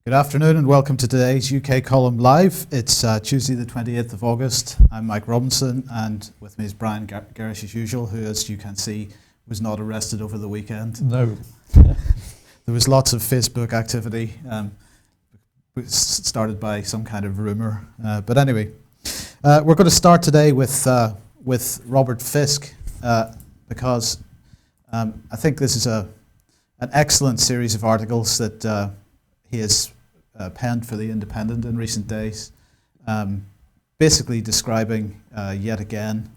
Good afternoon and welcome to today's UK Column Live. It's Tuesday the 28th of August. I'm Mike Robinson and with me is Brian Gerrish as usual, who, as you can see, was not arrested over the weekend. No. There was lots of Facebook activity started by some kind of rumour. But anyway, we're going to start today with Robert Fisk because I think this is an excellent series of articles that he has penned for The Independent in recent days, basically describing yet again,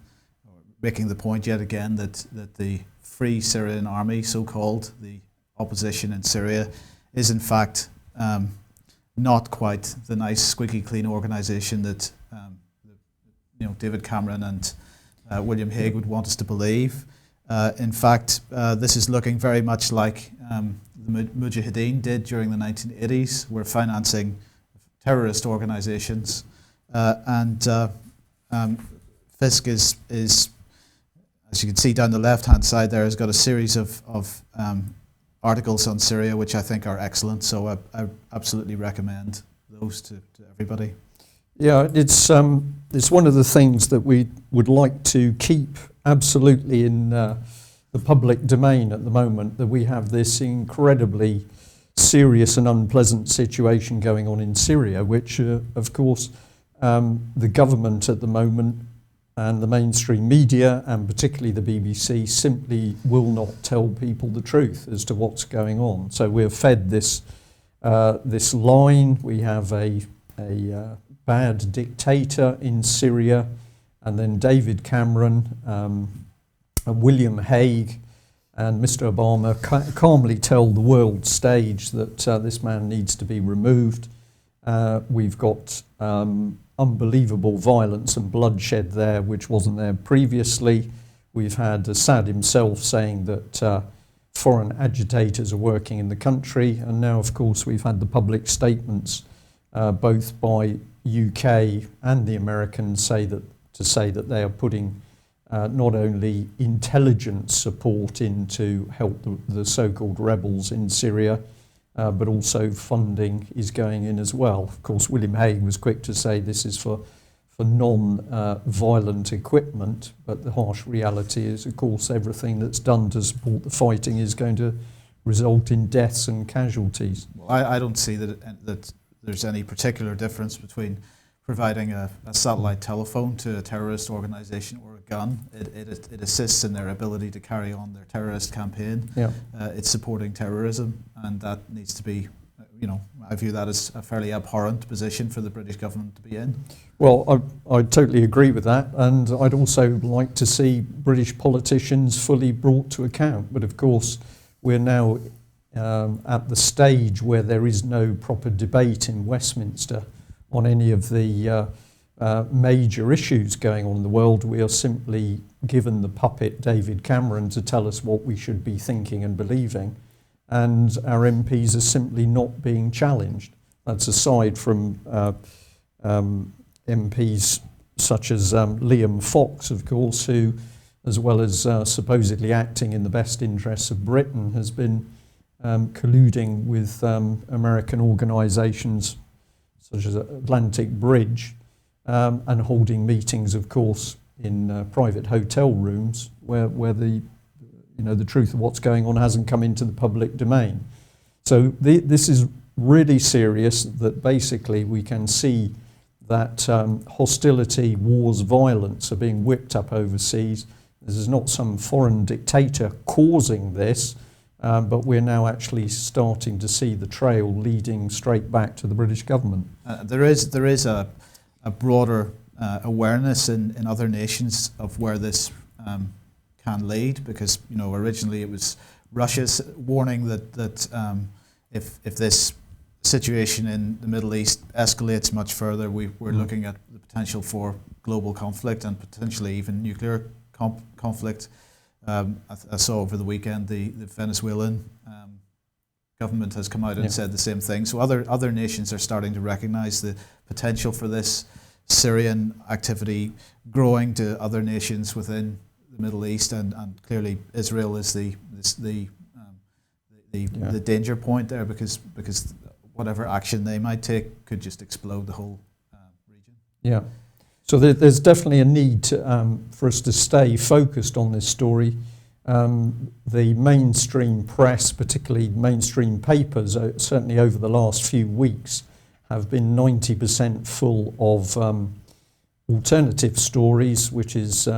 or making the point yet again that the Free Syrian Army, so-called, the opposition in Syria, is in fact not quite the nice, squeaky clean organisation that David Cameron and William Hague would want us to believe. In fact, this is looking very much like the Mujahideen did during the 1980s. We're financing terrorist organizations, and Fisk is, as you can see down the left-hand side there, has got a series of articles on Syria which I think are excellent. So I absolutely recommend those to everybody. Yeah, it's one of the things that we would like to keep absolutely in the public domain at the moment, that we have this incredibly serious and unpleasant situation going on in Syria, which of course the government at the moment and the mainstream media and particularly the BBC simply will not tell people the truth as to what's going on. So we're fed this line. We have a bad dictator in Syria, and then David Cameron, William Hague and Mr. Obama calmly tell the world stage that this man needs to be removed. We've got unbelievable violence and bloodshed there, which wasn't there previously. We've had Assad himself saying that foreign agitators are working in the country, and now, of course, we've had the public statements both by UK and the Americans to say that they are putting not only intelligence support in to help the so-called rebels in Syria, but also funding is going in as well. Of course, William Hague was quick to say this is for non-violent equipment, but the harsh reality is, of course, everything that's done to support the fighting is going to result in deaths and casualties. Well, I don't see that there's any particular difference between providing a satellite telephone to a terrorist organization or a gun. It assists in their ability to carry on their terrorist campaign. Yeah. It's supporting terrorism, and that needs to be, I view that as a fairly abhorrent position for the British government to be in. Well, I totally agree with that, and I'd also like to see British politicians fully brought to account. But of course, we're now at the stage where there is no proper debate in Westminster on any of the major issues going on in the world. We are simply given the puppet David Cameron to tell us what we should be thinking and believing, and our MPs are simply not being challenged. That's aside from MPs such as Liam Fox, of course, who, as well as supposedly acting in the best interests of Britain, has been colluding with American organisations such as Atlantic Bridge, and holding meetings, of course, in private hotel rooms where the truth of what's going on hasn't come into the public domain. So this is really serious, that basically we can see that hostility, wars, violence are being whipped up overseas. This is not some foreign dictator causing this, but we're now actually starting to see the trail leading straight back to the British government. There is a broader awareness in other nations of where this can lead, because originally it was Russia's warning that if this situation in the Middle East escalates much further, we're looking at the potential for global conflict and potentially even nuclear conflict. I saw over the weekend the Venezuelan government has come out and said the same thing. So other nations are starting to recognise the potential for this Syrian activity growing to other nations within the Middle East, and clearly Israel is the danger point there, because whatever action they might take could just explode the whole region. Yeah. So there's definitely a need for us to stay focused on this story. The mainstream press, particularly mainstream papers, certainly over the last few weeks, have been 90% full of alternative stories, which is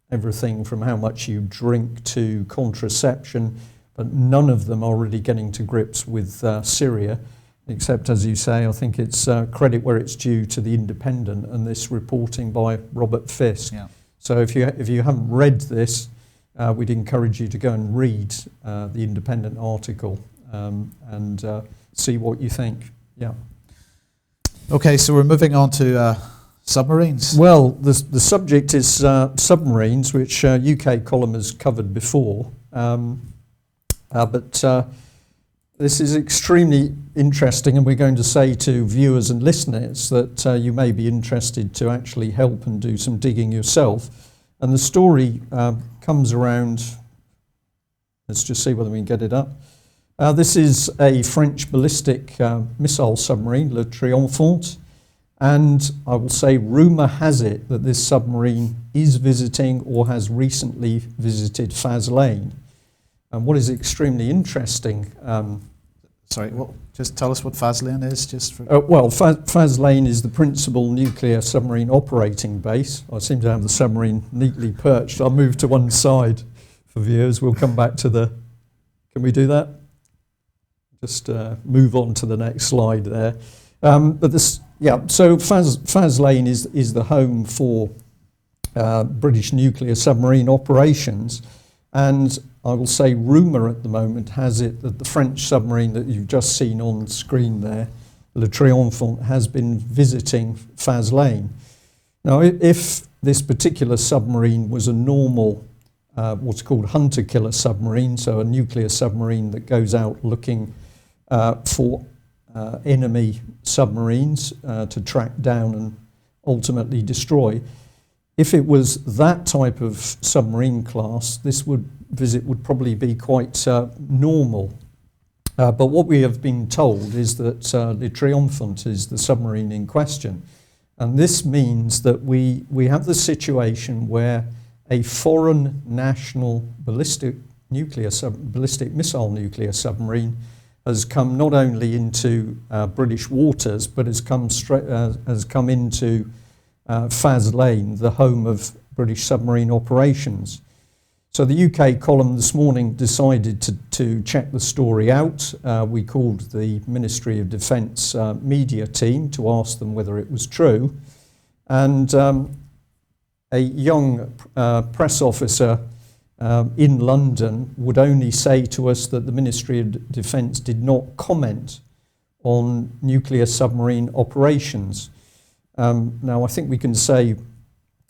everything from how much you drink to contraception, but none of them are really getting to grips with Syria, except, as you say, I think it's credit where it's due to The Independent and this reporting by Robert Fisk. Yeah. So if you haven't read this, we'd encourage you to go and read the Independent article and see what you think. Yeah. Okay, so we're moving on to submarines. Well, the subject is submarines, which UK column has covered before. But this is extremely interesting, and we're going to say to viewers and listeners that you may be interested to actually help and do some digging yourself. And the story comes around, let's just see whether we can get it up. This is a French ballistic missile submarine, Le Triomphant, and I will say rumour has it that this submarine is visiting or has recently visited Faslane. And what is extremely interesting... Sorry, well, just tell us what Faslane is, just for... Faslane is the principal nuclear submarine operating base. I seem to have the submarine neatly perched. I'll move to one side for viewers. We'll come back to the... Can we do that? Just move on to the next slide there. So Faslane is the home for British nuclear submarine operations, and I will say rumour at the moment has it that the French submarine that you've just seen on screen there, Le Triomphant, has been visiting Faslane. Now, if this particular submarine was a normal, what's called hunter-killer submarine, so a nuclear submarine that goes out looking for enemy submarines to track down and ultimately destroy, if it was that type of submarine class, this visit would probably be quite normal. But what we have been told is that Le Triomphant is the submarine in question. And this means that we have the situation where a foreign national ballistic missile nuclear submarine has come not only into British waters, but has come into Faslane, the home of British submarine operations. So the UK column this morning decided to check the story out. We called the Ministry of Defence media team to ask them whether it was true. And a young press officer in London would only say to us that the Ministry of Defence did not comment on nuclear submarine operations. Now, I think we can say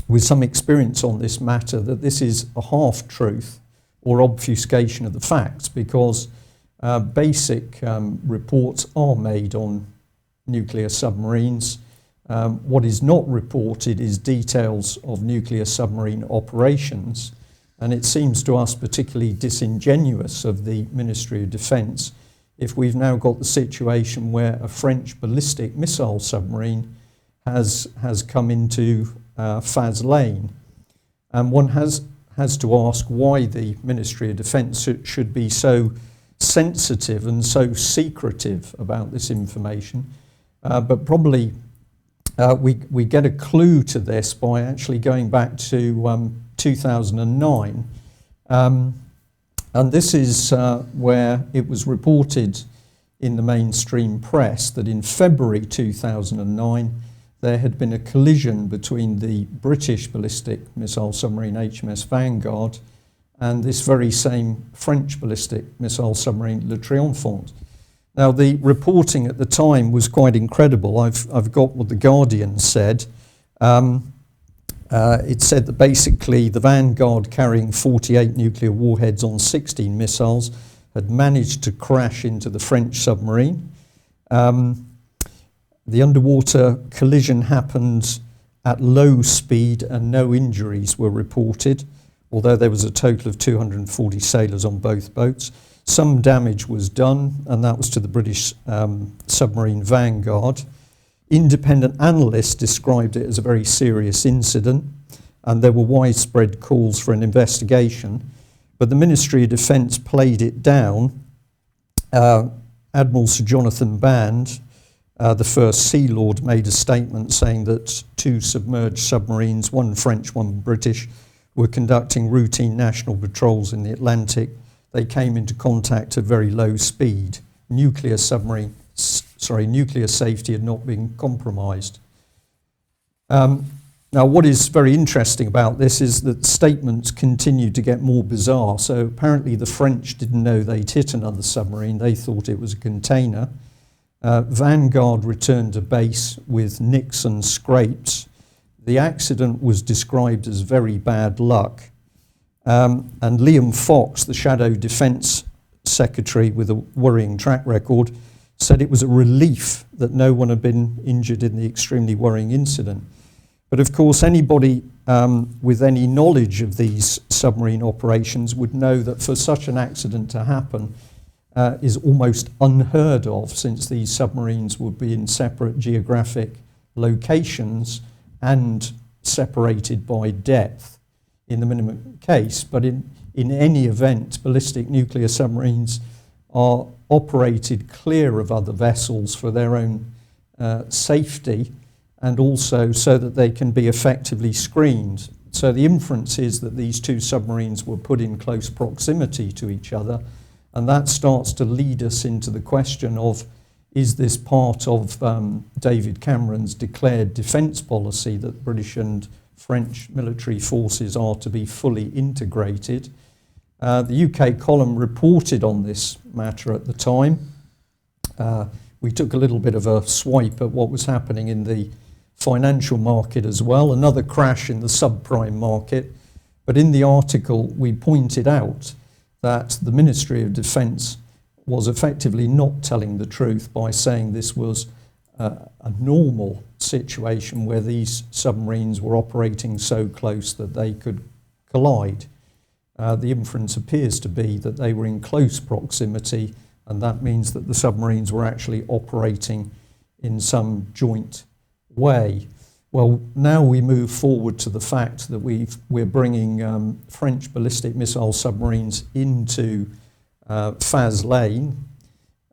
with some experience on this matter that this is a half-truth or obfuscation of the facts, because basic reports are made on nuclear submarines. What is not reported is details of nuclear submarine operations, and it seems to us particularly disingenuous of the Ministry of Defence if we've now got the situation where a French ballistic missile submarine has come into Faslane. And one has to ask why the Ministry of Defence should be so sensitive and so secretive about this information. But probably we get a clue to this by actually going back to 2009. And this is where it was reported in the mainstream press that in February 2009, there had been a collision between the British ballistic missile submarine HMS Vanguard and this very same French ballistic missile submarine Le Triomphant. Now, the reporting at the time was quite incredible. I've got what The Guardian said. It said that basically the Vanguard, carrying 48 nuclear warheads on 16 missiles, had managed to crash into the French submarine. The underwater collision happened at low speed and no injuries were reported, although there was a total of 240 sailors on both boats. Some damage was done, and that was to the British submarine Vanguard. Independent analysts described it as a very serious incident, and there were widespread calls for an investigation. But the Ministry of Defence played it down. Admiral Sir Jonathan Band, the first Sea Lord, made a statement saying that 2 submerged submarines, one French, one British, were conducting routine national patrols in the Atlantic. They came into contact at very low speed. Nuclear safety had not been compromised. Now, what is very interesting about this is that statements continue to get more bizarre. So apparently the French didn't know they'd hit another submarine. They thought it was a container. Vanguard returned to base with nicks and scrapes. The accident was described as very bad luck. And Liam Fox, the Shadow Defence Secretary with a worrying track record, said it was a relief that no one had been injured in the extremely worrying incident. But of course, anybody with any knowledge of these submarine operations would know that for such an accident to happen is almost unheard of, since these submarines would be in separate geographic locations and separated by depth in the minimum case. But in any event, ballistic nuclear submarines are operated clear of other vessels for their own safety, and also so that they can be effectively screened. So the inference is that these 2 submarines were put in close proximity to each other, and that starts to lead us into the question of, is this part of David Cameron's declared defence policy that British and French military forces are to be fully integrated? The UK column reported on this matter at the time. We took a little bit of a swipe at what was happening in the financial market as well, another crash in the subprime market. But in the article, we pointed out that the Ministry of Defence was effectively not telling the truth by saying this was a normal situation where these submarines were operating so close that they could collide. The inference appears to be that they were in close proximity, and that means that the submarines were actually operating in some joint way. Well, now we move forward to the fact that we're bringing French ballistic missile submarines into Faz Lane.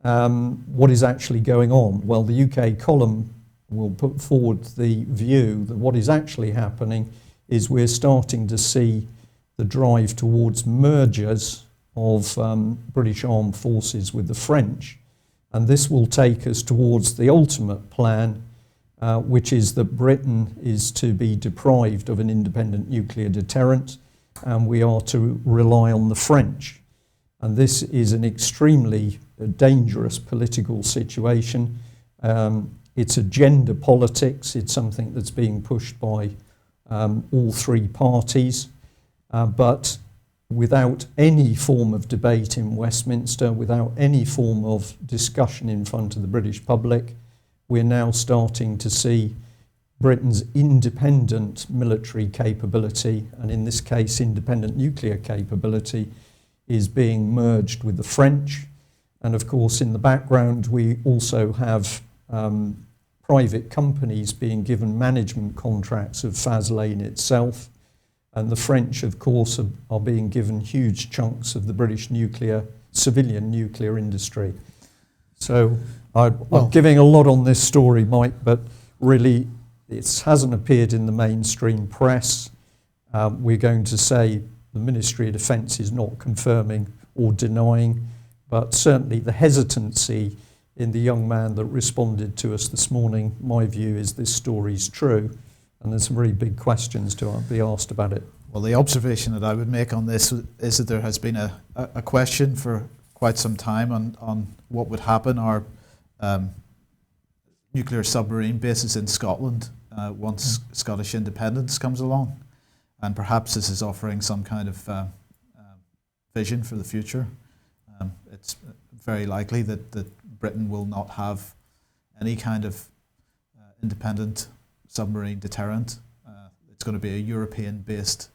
What is actually going on? Well, the UK column will put forward the view that what is actually happening is we're starting to see the drive towards mergers of British armed forces with the French. And this will take us towards the ultimate plan, which is that Britain is to be deprived of an independent nuclear deterrent, and we are to rely on the French. And this is an extremely dangerous political situation. It's agenda politics. It's something that's being pushed by all 3 parties, but without any form of debate in Westminster, without any form of discussion in front of the British public, we're now starting to see Britain's independent military capability, and in this case independent nuclear capability, is being merged with the French. And of course in the background we also have private companies being given management contracts of Faz Lane itself, and the French of course are being given huge chunks of the British civilian nuclear industry. So I'm giving a lot on this story, Mike, but really it hasn't appeared in the mainstream press. We're going to say the Ministry of Defence is not confirming or denying, but certainly the hesitancy in the young man that responded to us this morning, my view is this story's true, and there's some really big questions to be asked about it. Well, the observation that I would make on this is that there has been a question for quite some time on what would happen. Our nuclear submarine bases in Scotland once Scottish independence comes along, and perhaps this is offering some kind of vision for the future. It's very likely that Britain will not have any kind of independent submarine deterrent. It's going to be a European-based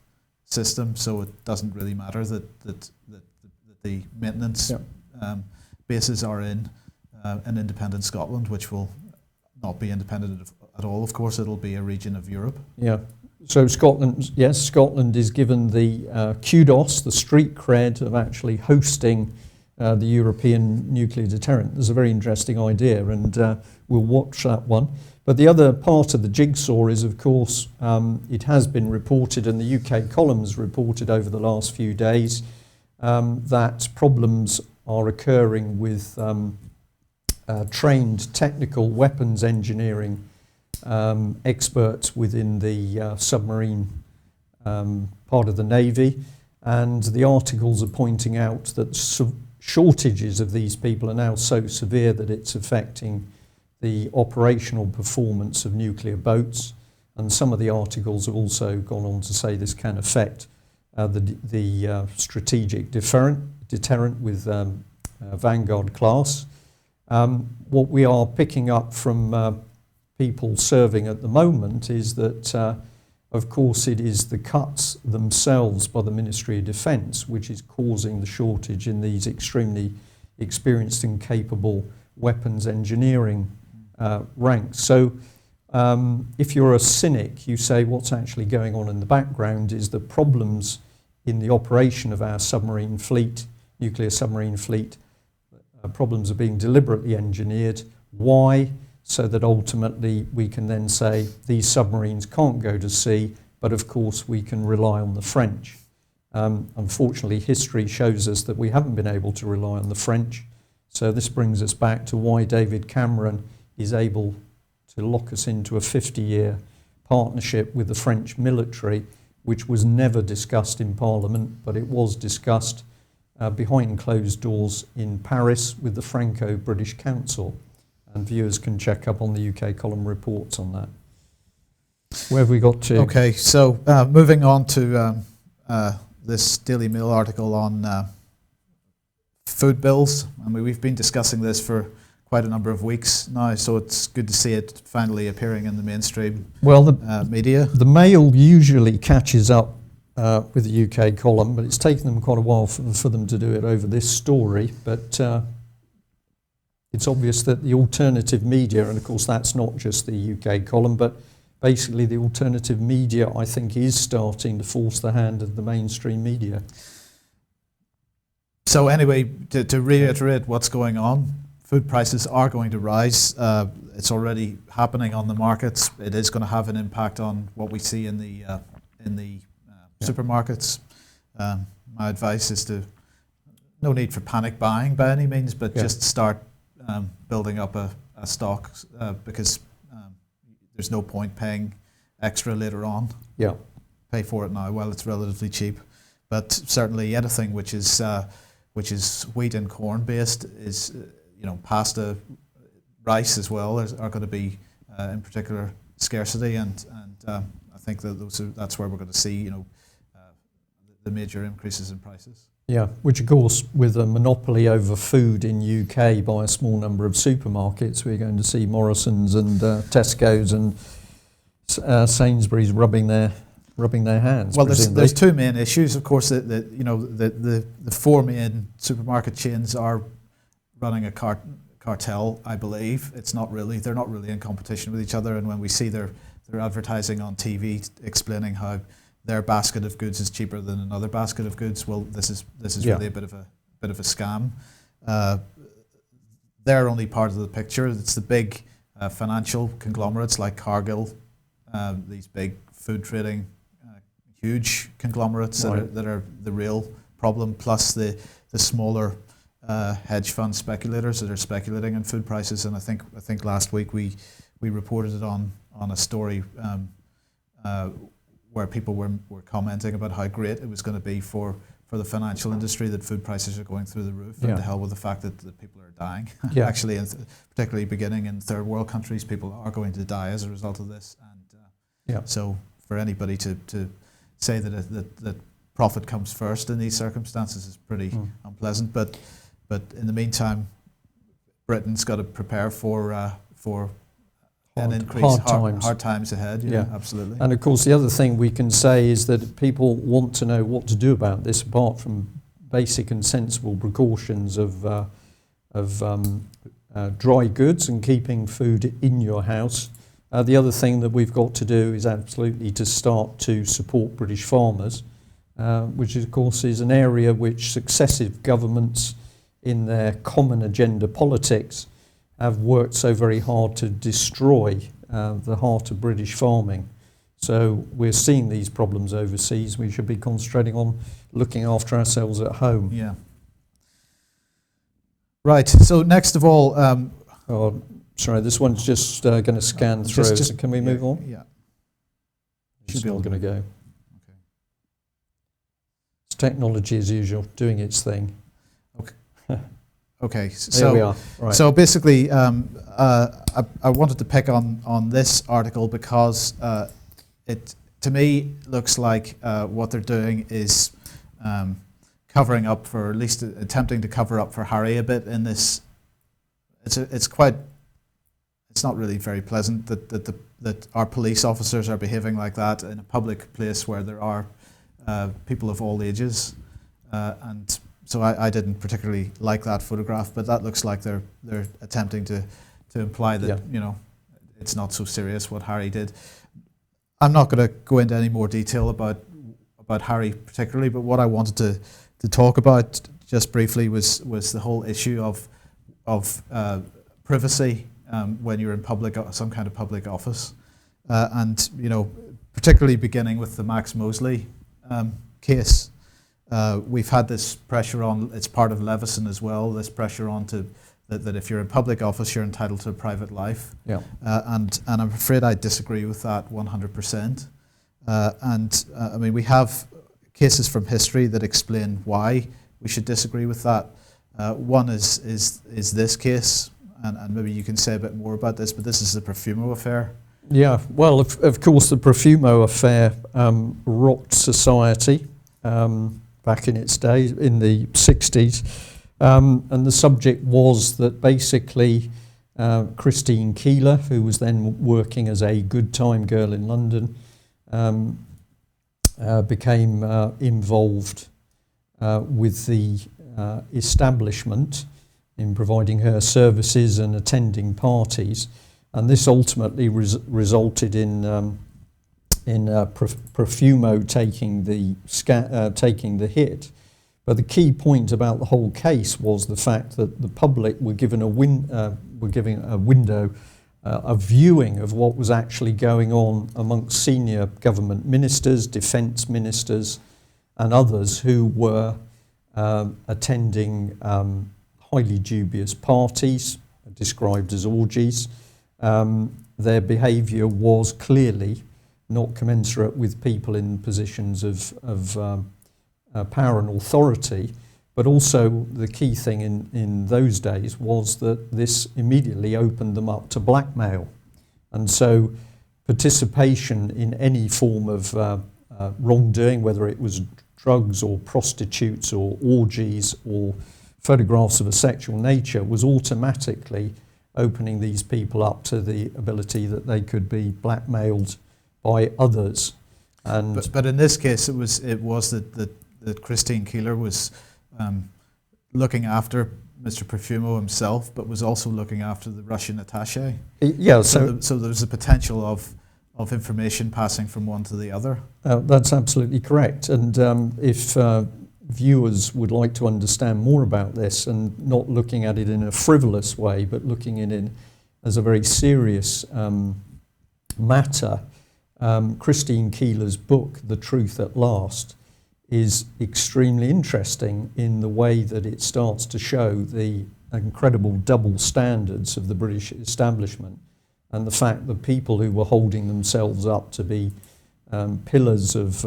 system, so it doesn't really matter that the the maintenance bases are in an independent Scotland, which will not be independent at all. Of course, it'll be a region of Europe. Yeah. So Scotland, yes, Scotland is given the kudos, the street cred of actually hosting the European nuclear deterrent. There's a very interesting idea, and we'll watch that one. But the other part of the jigsaw is, of course, it has been reported, and the UK columns reported over the last few days, that problems are occurring with trained technical weapons engineering experts within the submarine part of the Navy, and the articles are pointing out that shortages of these people are now so severe that it's affecting the operational performance of nuclear boats, and some of the articles have also gone on to say this can affect the strategic deterrent with Vanguard class. What we are picking up from people serving at the moment is that, of course, it is the cuts themselves by the Ministry of Defence which is causing the shortage in these extremely experienced and capable weapons engineering ranks. So if you're a cynic, you say what's actually going on in the background is the problems in the operation of our submarine fleet, nuclear submarine fleet, problems are being deliberately engineered. Why? So that ultimately we can then say these submarines can't go to sea, but of course we can rely on the French. Unfortunately, history shows us that we haven't been able to rely on the French. So this brings us back to why David Cameron is able to lock us into a 50-year partnership with the French military, which was never discussed in Parliament, but it was discussed behind closed doors in Paris with the Franco-British Council. And viewers can check up on the UK column reports on that. Where have we got to? Okay, so moving on to this Daily Mail article on food bills. I mean, we've been discussing this for quite a number of weeks now, so it's good to see it finally appearing in the mainstream media. The Mail usually catches up with the UK column, but it's taken them quite a while for them to do it over this story. But it's obvious that the alternative media, and of course that's not just the UK column, but basically the alternative media, I think, is starting to force the hand of the mainstream media. So anyway, to reiterate what's going on, food prices are going to rise. It's already happening on the markets. It is going to have an impact on what we see in the supermarkets. My advice is no need for panic buying by any means, but just start building up a stock because there's no point paying extra later on. Yeah, pay for it now while it's relatively cheap. But certainly anything which is wheat and corn based is pasta, rice as well are going to be in particular scarcity, and I think that that's where we're going to see the major increases in prices. Yeah, which of course, with a monopoly over food in UK by a small number of supermarkets, we're going to see Morrison's and Tesco's and Sainsbury's rubbing their hands. Well, there's two main issues, of course. The four main supermarket chains are running a cartel, I believe. They're not really in competition with each other, and when we see their advertising on TV explaining how their basket of goods is cheaper than another basket of goods, well, this is really a bit of a scam. They're only part of the picture. It's the big financial conglomerates like Cargill, these big food trading huge conglomerates that are the real problem, plus the smaller hedge fund speculators that are speculating in food prices. And I think last week we reported it on a story where people were commenting about how great it was going to be for the financial industry that food prices are going through the roof, and to hell with the fact that people are dying. Actually, particularly beginning in third world countries, people are going to die as a result of this. And so for anybody to say that profit comes first in these circumstances is pretty unpleasant. But in the meantime, Britain's got to prepare for an increase, hard times ahead. Yeah, absolutely. And of course, the other thing we can say is that people want to know what to do about this, apart from basic and sensible precautions of dry goods and keeping food in your house. The other thing that we've got to do is absolutely to start to support British farmers, which of course is an area which successive governments in their common agenda politics have worked so very hard to destroy the heart of British farming. So we're seeing these problems overseas. We should be concentrating on looking after ourselves at home. Yeah. Right. So next of all, Oh, sorry, this one's just going to scan through. So can we move on? Yeah. It's not going to go. Okay. It's technology as usual, doing its thing. Okay. So here we are. Right. So basically, I wanted to pick on this article because it, to me, looks like what they're doing is covering up for, at least attempting to cover up for Harry a bit in this. It's not really very pleasant that our police officers are behaving like that in a public place where there are people of all ages, and so I didn't particularly like that photograph. But that looks like they're attempting to imply that it's not so serious what Harry did. I'm not going to go into any more detail about Harry particularly, but what I wanted to talk about just briefly was the whole issue of privacy when you're in some kind of public office, and particularly beginning with the Max Mosley case. We've had this pressure on. It's part of Leveson as well. This pressure on that if you're in public office, you're entitled to a private life. Yeah. And I'm afraid I disagree with that 100%. I mean, we have cases from history that explain why we should disagree with that. One is this case, and maybe you can say a bit more about this, but this is the Profumo affair. Yeah, well, of course, the Profumo affair rocked society back in its day, in the 60s. And the subject was that basically Christine Keeler, who was then working as a good time girl in London, became involved with the establishment in providing her services and attending parties, and this ultimately resulted in Profumo taking the hit. But the key point about the whole case was the fact that the public were given a window, a viewing of what was actually going on amongst senior government ministers, defence ministers, and others who were attending highly dubious parties, described as orgies. Their behaviour was clearly not commensurate with people in positions of power and authority, but also the key thing in those days was that this immediately opened them up to blackmail. And so participation in any form of wrongdoing, whether it was drugs or prostitutes or orgies or photographs of a sexual nature, was automatically opening these people up to the ability that they could be blackmailed by others. And but in this case, it was that Christine Keeler was looking after Mr. Profumo himself, but was also looking after the Russian attaché. Yeah. So there was a potential of information passing from one to the other. That's absolutely correct. And if viewers would like to understand more about this, and not looking at it in a frivolous way, but looking at it as a very serious matter, Christine Keeler's book, The Truth at Last, is extremely interesting in the way that it starts to show the incredible double standards of the British establishment, and the fact that people who were holding themselves up to be pillars of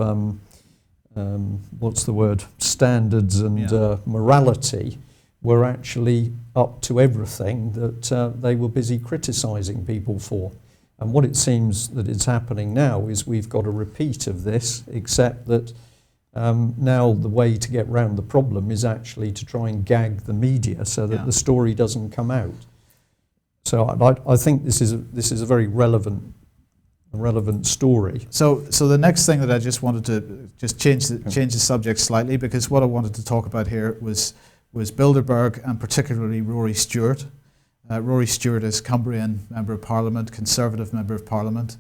standards and morality were actually up to everything that they were busy criticising people for. And what it seems that is happening now is we've got a repeat of this, except that now the way to get round the problem is actually to try and gag the media so that the story doesn't come out. So I think this is a very relevant relevant story. So the next thing that I just wanted to just change the subject slightly, because what I wanted to talk about here was Bilderberg, and particularly Rory Stewart. Rory Stewart is Cumbrian Member of Parliament, Conservative Member of Parliament,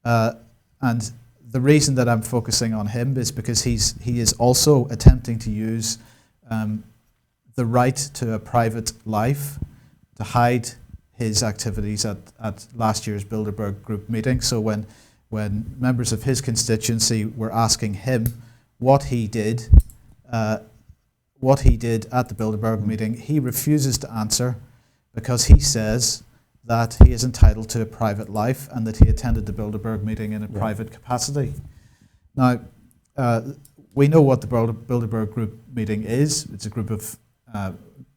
and the reason that I'm focusing on him is because he is also attempting to use the right to a private life to hide his activities at last year's Bilderberg Group meeting. So when members of his constituency were asking him what he did at the Bilderberg meeting, he refuses to answer because he says that he is entitled to a private life and that he attended the Bilderberg meeting in a private capacity. Now, we know what the Bilderberg Group meeting is. It's a group of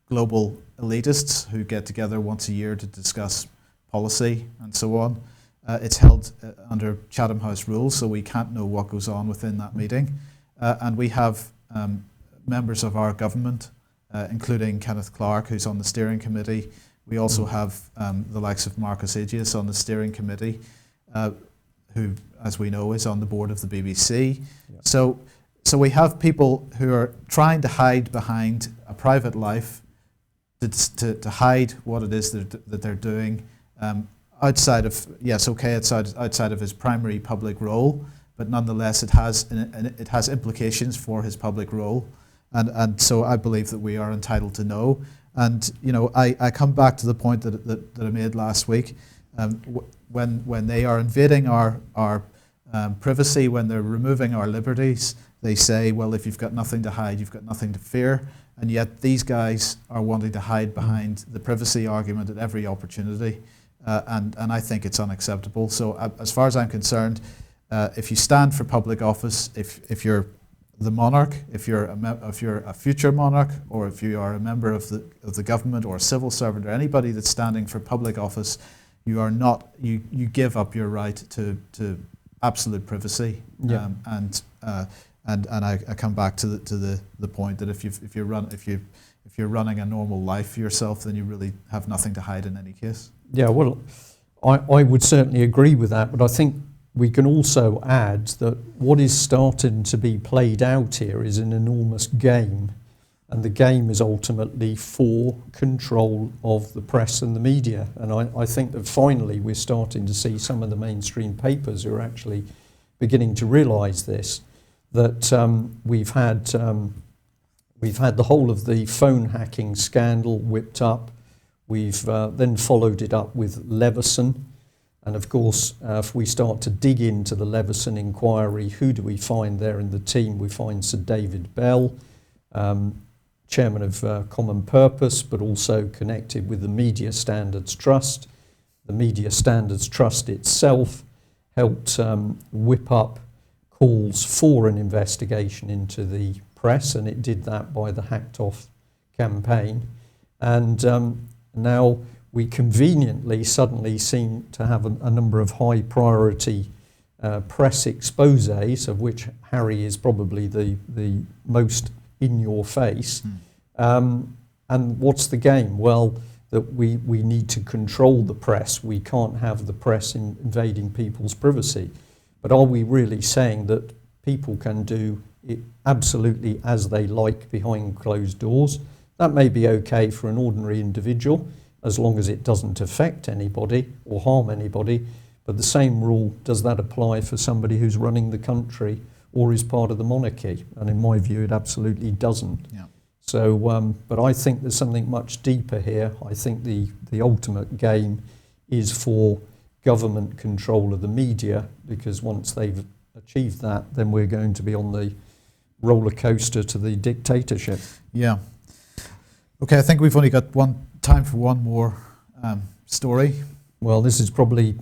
global elitists who get together once a year to discuss policy and so on. It's held under Chatham House rules, so we can't know what goes on within that meeting. And we have members of our government, including Kenneth Clark, who's on the steering committee. We also have the likes of Marcus Agius on the steering committee, who, as we know, is on the board of the BBC. Yeah. So we have people who are trying to hide behind a private life, to hide what it is that they're doing outside of his primary public role, but nonetheless it has implications for his public role, and so I believe that we are entitled to know. And I come back to the point that I made last week. When they are invading our privacy, when they're removing our liberties, they say, well, if you've got nothing to hide, you've got nothing to fear. And yet these guys are wanting to hide behind the privacy argument at every opportunity. And I think it's unacceptable. So as far as I'm concerned, if you stand for public office, if you're the monarch, if you're a future monarch, or if you are a member of the government or a civil servant or anybody that's standing for public office, you are not, you give up your right to absolute privacy. Yeah. And I come back to the point that if you're running a normal life for yourself, then you really have nothing to hide in any case. Yeah, well, I would certainly agree with that, but I think we can also add that what is starting to be played out here is an enormous game, and the game is ultimately for control of the press and the media. And I think that finally we're starting to see some of the mainstream papers who are actually beginning to realise this, that we've had the whole of the phone hacking scandal whipped up. We've then followed it up with Leveson. And of course, if we start to dig into the Leveson inquiry, who do we find there in the team? We find Sir David Bell, chairman of Common Purpose, but also connected with the Media Standards Trust. The Media Standards Trust itself helped whip up calls for an investigation into the press, and it did that by the Hacked Off campaign. And now we conveniently suddenly seem to have a number of high priority press exposés, of which Harry is probably the most in your face. And what's the game? Well, that we need to control the press. We can't have the press invading people's privacy. But are we really saying that people can do it absolutely as they like behind closed doors? That may be okay for an ordinary individual, as long as it doesn't affect anybody or harm anybody. But the same rule, does that apply for somebody who's running the country or is part of the monarchy? And in my view, it absolutely doesn't. Yeah. So, but I think there's something much deeper here. I think the ultimate game is for government control of the media, because once they've achieved that, then we're going to be on the roller coaster to the dictatorship. Yeah. Okay, I think we've only got time for one more story. Well, this is probably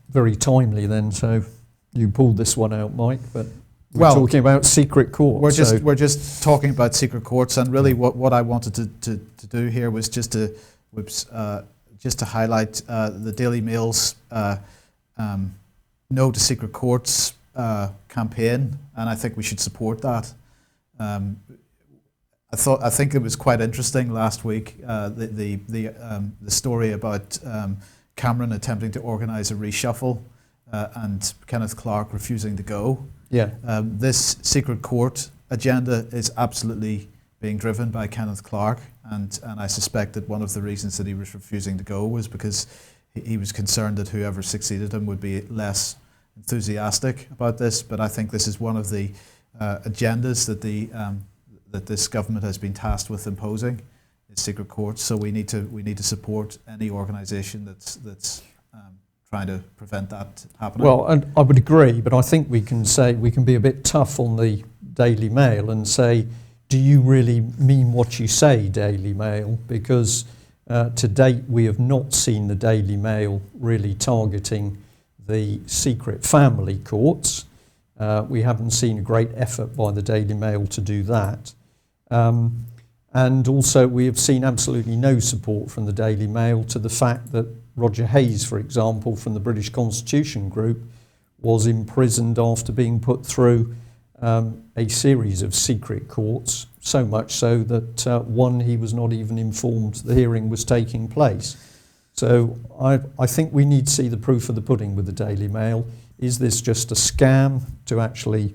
very timely then, so you pulled this one out, Mike, but we're talking about secret courts. We're just talking about secret courts, and really what I wanted to do here was just to highlight the Daily Mail's No to Secret Courts campaign, and I think we should support that. I think it was quite interesting last week, the story about Cameron attempting to organise a reshuffle and Kenneth Clark refusing to go. Yeah. This secret court agenda is absolutely being driven by Kenneth Clark, and I suspect that one of the reasons that he was refusing to go was because he was concerned that whoever succeeded him would be less enthusiastic about this. But I think this is one of the agendas that this government has been tasked with imposing, is secret courts. So we need to support any organisation that's trying to prevent that happening. Well, and I would agree, but I think we can be a bit tough on the Daily Mail and say, do you really mean what you say, Daily Mail? Because to date we have not seen the Daily Mail really targeting the secret family courts. We haven't seen a great effort by the Daily Mail to do that. And also we have seen absolutely no support from the Daily Mail to the fact that Roger Hayes, for example, from the British Constitution Group, was imprisoned after being put through a series of secret courts, so much so that he was not even informed the hearing was taking place. So I think we need to see the proof of the pudding with the Daily Mail. Is this just a scam to actually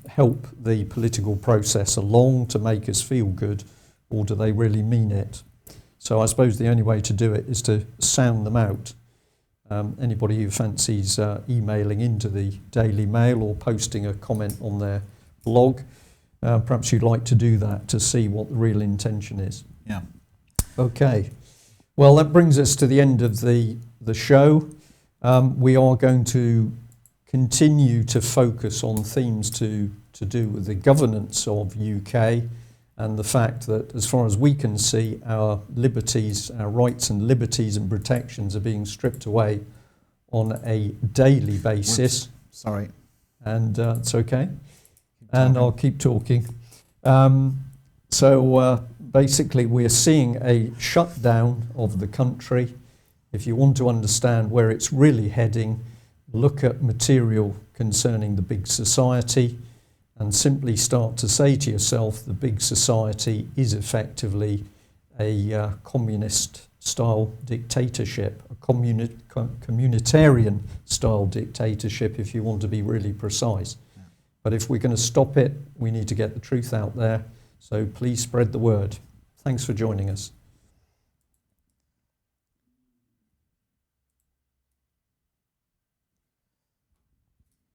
help the political process along to make us feel good, or do they really mean it? So I suppose the only way to do it is to sound them out. Anybody who fancies emailing into the Daily Mail or posting a comment on their blog, perhaps you'd like to do that to see what the real intention is. Yeah. Okay. Well, that brings us to the end of the show. We are going to continue to focus on themes to do with the governance of UK and the fact that, as far as we can see, our liberties, our rights and liberties and protections are being stripped away on a daily basis. Sorry. And it's okay. And I'll keep talking. So basically we're seeing a shutdown of the country. If you want to understand where it's really heading, look at material concerning the big society and simply start to say to yourself the big society is effectively a communist-style dictatorship, a communitarian style dictatorship, if you want to be really precise. Yeah. But if we're going to stop it, we need to get the truth out there. So please spread the word. Thanks for joining us.